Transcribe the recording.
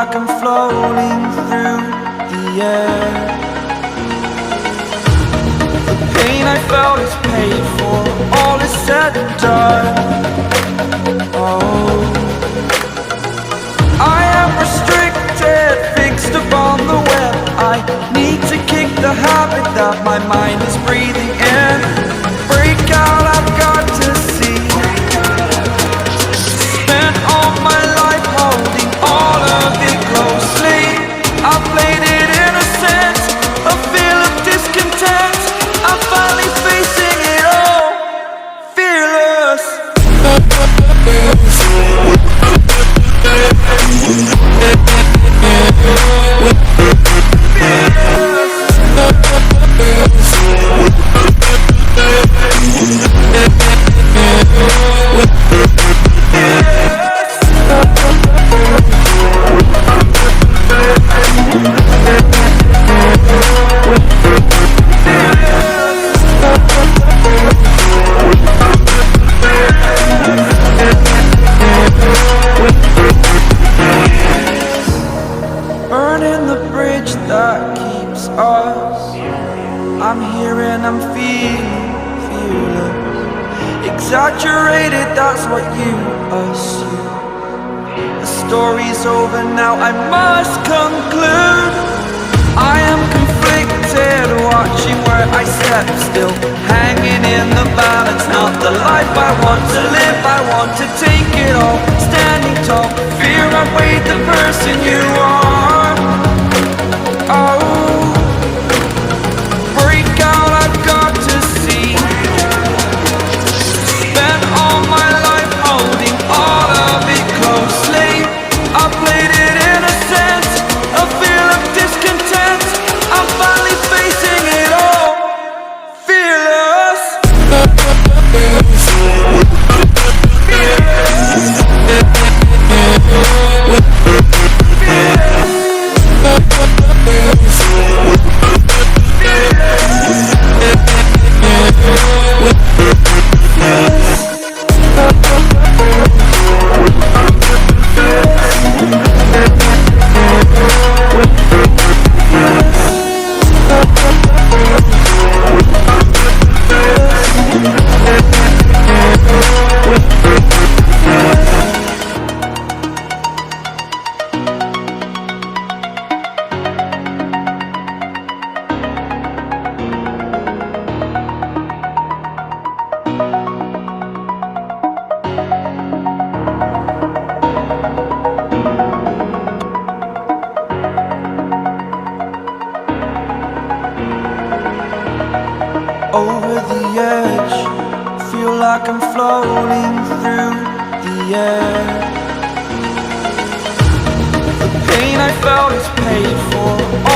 like I'm floating through the air. The pain I felt is paid for, all is said and done. Oh, I am restricted, fixed upon the web. I need to kick the habit that my mind is breathing in. Break out, I've got to see. Spent all my life holding all of it closely. I played it innocent, a feel of discontent. I'm finally facing it all, fearless. Burning the bridge that keeps us. I'm here and I'm feeling fearless. Exaggerated, that's what you assume. The story's over now, I must conclude. I am conflicted, watching where I step still, hanging in the balance. Not the life I want to live, I want to take it all. Standing tall, fear outweighed the person you are. Oh, break out, I've got to see. Spent all my life holding all of it closely. I played it innocent, a feel of discontent. I'm finally facing it all, fearless. Over the edge, feel like I'm floating through the air. The pain I felt is paid for.